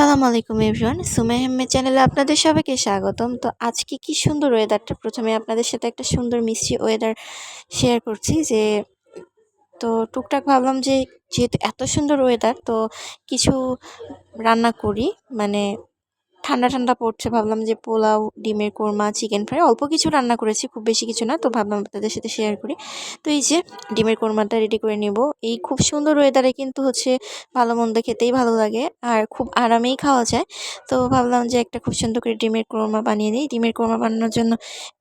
আসসালামু আলাইকুম এভরিওয়ান, সুমাই আহমেদ চ্যানেলে আপনাদের সবাইকে স্বাগতম। তো আজকে কি সুন্দর ওয়েদারটা, প্রথমে আপনাদের সাথে একটা সুন্দর মিষ্টি ওয়েদার শেয়ার করছি যে তো টুকটাক ভাবলাম যে যেহেতু এত সুন্দর ওয়েদার তো কিছু রান্না করি, মানে ঠান্ডা ঠান্ডা পড়ছে, ভাবলাম যে পোলাও, ডিমের কোরমা, চিকেন ফ্রাই অল্প কিছু রান্না করেছি, খুব বেশি কিছু না, তো ভাবলাম আপনাদের সাথে শেয়ার করি। তো এই যে ডিমের কোরমাটা রেডি করে নেব। এই খুব সুন্দর ওয়েদারে কিন্তু ভালো মন্দ খেতেই ভালো লাগে আর খুব আরামেই খাওয়া যায়। তো ভাবলাম যে একটা খুব সুন্দর করে ডিমের কোরমা বানিয়ে নিই। ডিমের কোরমা বানানোর জন্য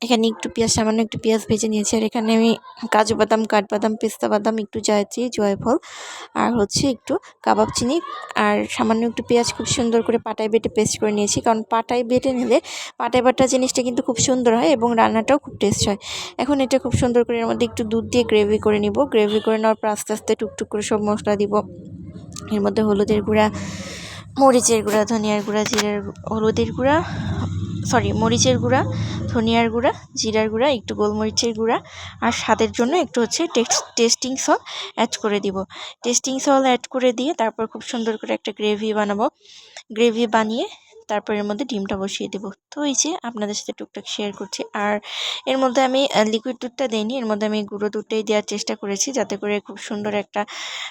এখানে সামান্য একটু পেঁয়াজ ভেজে নিয়েছি, আর এখানে আমি কাজু বাদাম, কাঠবাদাম, পেস্তা বাদাম, একটু জায়ত্রী, জয়ফল আর একটু কাবাব চিনি আর সামান্য একটু পেঁয়াজ খুব সুন্দর করে পাটায় বেটে পেস্ট করে নিয়েছি, কারণ পাটায় বেটে নিলে পাটায় বাটা জিনিসটা কিন্তু খুব সুন্দর হয় এবং রান্নাটাও খুব টেস্ট হয়। এখন এটা খুব সুন্দর করে এর মধ্যে একটু দুধ দিয়ে গ্রেভি করে নিব। গ্রেভি করে নেওয়ার পর আস্তে আস্তে টুকটুক করে সব মশলা দিব। এর মধ্যে হলুদের গুঁড়া, মরিচের গুঁড়া, ধনিয়ার গুঁড়া, মরিচের গুঁড়া, ধনিয়ার গুঁড়া, জিরার গুঁড়া, একটু গোলমরিচের গুঁড়া আর স্বাদের জন্য একটু টেস্টিং সল্ট অ্যাড করে দিব। টেস্টিং সল্ট অ্যাড করে দিয়ে তারপর খুব সুন্দর করে একটা গ্রেভি বানাবো। গ্রেভি বানিয়ে তারপর এর মধ্যে ডিমটা বসিয়ে দেবো। তো এই যে আপনাদের সাথে টুকটাক শেয়ার করছি। আর এর মধ্যে আমি লিকুইড দুধটা দিইনি, এর মধ্যে আমি গুঁড়ো দুধটাই দেওয়ার চেষ্টা করেছি, যাতে করে খুব সুন্দর একটা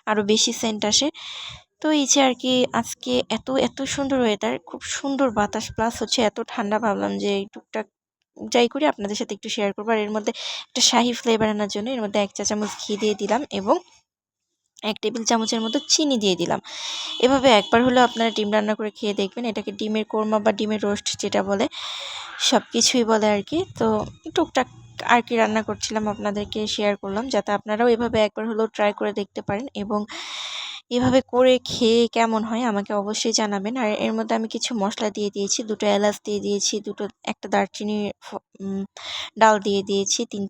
আরও বেশি সেন্ট আসে। তো এই যে আর কি আজকে এত এত সুন্দর ওয়েদার, খুব সুন্দর বাতাস, প্লাস এত ঠান্ডা, ভাবলাম যে এই টুকটাক যাই করি আপনাদের সাথে একটু শেয়ার করবো। আর এর মধ্যে একটা শাহি ফ্লেভার আনার জন্য এর মধ্যে 1 চা চামচ ঘি দিয়ে দিলাম এবং 1 টেবিল চামচের মতো চিনি দিয়ে দিলাম। এভাবে একবার হলেও আপনারা ডিম রান্না করে খেয়ে দেখবেন। এটাকে ডিমের কোরমা বা ডিমের রোস্ট যেটা বলে, সব কিছুই বলে আর কি। তো টুকটাক আর কি রান্না করছিলাম, আপনাদেরকে শেয়ার করলাম, যাতে আপনারাও এভাবে একবার হলেও ট্রাই করে দেখতে পারেন এবং এভাবে করে খেয়ে কেমন হয় আমাকে অবশ্যই জানাবেন। আর এর মধ্যে আমি কিছু মশলা দিয়ে দিয়েছি, 2টো এলাচ দিয়ে দিয়েছি, একটা দারচিনি ডাল দিয়ে দিয়েছি, 3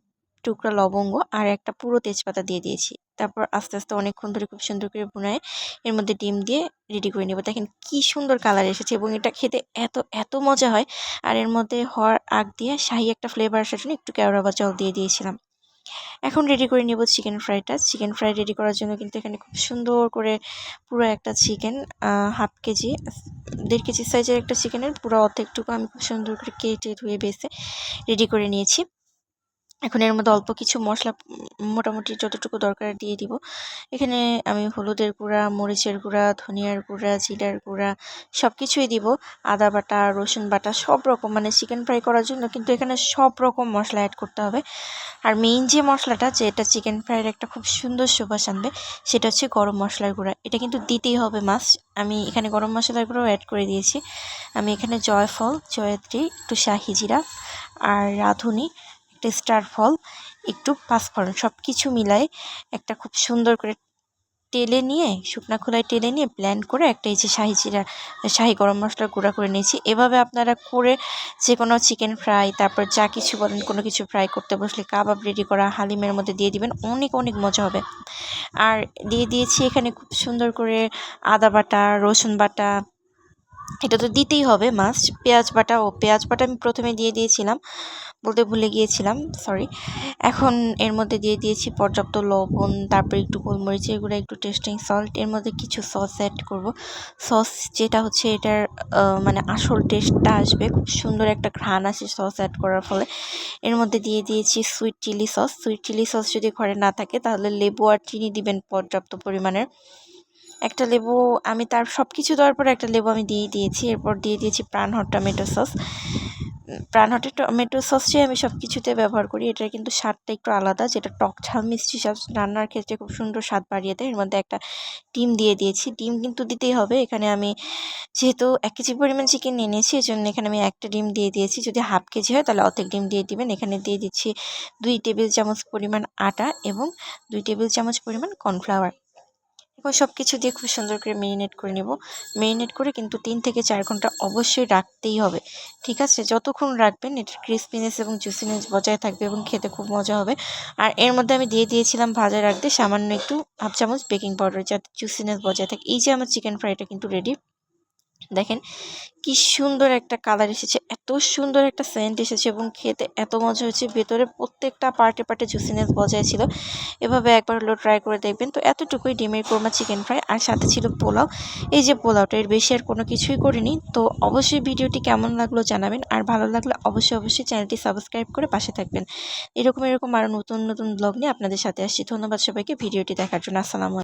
টুকরা লবঙ্গ আর একটা পুরো তেজপাতা দিয়ে দিয়েছি। তারপর আস্তে আস্তে অনেকক্ষণ ধরে খুব সুন্দর করে ভুনায় এর মধ্যে ডিম দিয়ে রেডি করে নেব। দেখেন কি সুন্দর কালার এসেছে এবং এটা খেতে এত এত মজা হয়। আর এর মধ্যে হওয়ার আগ দিয়ে শাহি একটা ফ্লেভার আসার জন্য একটু কেওড়া বা জল দিয়ে দিয়েছিলাম। এখন রেডি করে নেব চিকেন ফ্রাইটা। চিকেন ফ্রাই রেডি করার জন্য কিন্তু এখানে খুব সুন্দর করে পুরো একটা চিকেন, হাফ কেজি, 1.5 কেজি সাইজের একটা চিকেনের পুরো অর্ধেকটুকু আমি খুব সুন্দর করে কেটে ধুয়ে বেছে রেডি করে নিয়েছি। এখন এর মধ্যে অল্প কিছু মশলা মোটামুটি যতটুকু দরকার দিয়ে দিব। এখানে আমি হলুদের গুঁড়া, মরিচের গুঁড়া, ধনিয়ার গুঁড়া, জিরার গুঁড়া সব কিছুই দিব। আদা বাটা, রসুন বাটা সব রকম, মানে চিকেন ফ্রাই করার জন্য কিন্তু এখানে সব রকম মশলা অ্যাড করতে হবে। আর মেইন যে মশলাটা, যেটা চিকেন ফ্রাইয়ের একটা খুব সুন্দর সুবাস আনবে, সেটা হচ্ছে গরম মশলার গুঁড়া। এটা কিন্তু দিতেই হবে মাস্ট। আমি এখানে গরম মশলার গুঁড়াও অ্যাড করে দিয়েছি। আমি এখানে জয়ফল, জয়ত্রী, একটু শাহি জিরা আর রাঁধুনি, একটা স্টার ফল, একটু পাঁচফোড়ন সব কিছু মিলায়ে একটা খুব সুন্দর করে টেলে নিয়ে, শুকনা খোলায় টেলে নিয়ে ব্লেন্ড করে একটা এই যে শাহি গরম মশলার গুঁড়া করে নিয়েছি। এভাবে আপনারা করে যে কোনো চিকেন ফ্রাই, তারপর যা কিছু বলেন, কোনো কিছু ফ্রাই করতে বসলে, কাবাব রেডি করা হালিমের মধ্যে দিয়ে দিবেন, অনেক অনেক মজা হবে। আর দিয়ে দিয়েছি এখানে খুব সুন্দর করে আদা বাটা, রসুন বাটা, এটা তো দিতেই হবে মাস্ট। পেঁয়াজ বাটা আমি প্রথমে দিয়ে দিয়েছিলাম, বলতে ভুলে গিয়েছিলাম, সরি। এখন এর মধ্যে দিয়ে দিয়েছি পর্যাপ্ত লবণ, তারপর একটু গোলমরিচের গুঁড়া, একটু টেস্টিং সল্ট, এর মধ্যে কিছু সস অ্যাড করব। সস যেটা এটার মানে আসল টেস্টটা আসবে, খুব সুন্দর একটা ঘ্রাণ আসে সস অ্যাড করার ফলে। এর মধ্যে দিয়ে দিয়েছি সুইট চিলি সস যদি ঘরে না থাকে তাহলে লেবু আর চিনি দিবেন পর্যাপ্ত পরিমাণের। একটা লেবু, আমি তার সব কিছু দেওয়ার পর একটা লেবু আমি দিয়েছি। এরপর দিয়ে দিয়েছি প্রাণহট টমেটো সস। প্রাণহট টমেটো সসটাই আমি সব কিছুতে ব্যবহার করি। এটার কিন্তু স্বাদটা একটু আলাদা, যেটা টক ঝাল মিষ্টি সব রান্নার ক্ষেত্রে খুব সুন্দর স্বাদ বাড়িয়ে দেয়। এর মধ্যে একটা ডিম দিয়ে দিয়েছি, ডিম কিন্তু দিতেই হবে। এখানে আমি যেহেতু 1 কেজি পরিমাণ চিকেন নিয়ে নিয়েছি, এই জন্য এখানে আমি একটা ডিম দিয়ে দিয়েছি। যদি হাফ কেজি হয় তাহলে অর্ধেক ডিম দিয়ে দিবেন। এখানে দিয়ে দিচ্ছি 2 টেবিল চামচ পরিমাণ আটা এবং 2 টেবিল চামচ পরিমাণ কর্নফ্লাওয়ার। এবং সব কিছু দিয়ে খুব সুন্দর করে মেরিনেট করে নেব। মেরিনেট করে কিন্তু 3 থেকে 4 ঘন্টা অবশ্যই রাখতেই হবে, ঠিক আছে? যতক্ষণ রাখবেন এটার ক্রিসপিনেস এবং জুসিনেস বজায় থাকবে এবং খেতে খুব মজা হবে। আর এর মধ্যে আমি দিয়ে দিয়েছিলাম ভাজা রাখতে সামান্য একটু হাফ চামচ বেকিং পাউডার, যাতে জুসিনেস বজায় থাকে। এই যে আমার চিকেন ফ্রাইটা কিন্তু রেডি। দেখেন কি সুন্দর একটা কালার এসেছে, এত সুন্দর একটা সেন্ট এসেছে এবং খেতে এত মজা হয়েছে। ভেতরে প্রত্যেকটা পার্টে পার্টে জুসিনেস বজায় ছিল। এভাবে একবার হলো ট্রাই করে দেখবেন। তো এতটুকুই ডিমের কোরমা, চিকেন ফ্রাই আর সাথে ছিল পোলাও। এই যে পোলাওটা, এর বেশি আর কোনো কিছুই করিনি। তো অবশ্যই ভিডিওটি কেমন লাগলো জানাবেন, আর ভালো লাগলে অবশ্যই চ্যানেলটি সাবস্ক্রাইব করে পাশে থাকবেন। এরকম আরও নতুন নতুন ব্লগ নিয়ে আপনাদের সাথে আসছি। ধন্যবাদ সবাইকে ভিডিওটি দেখার জন্য। আসসালামু আলাইকুম।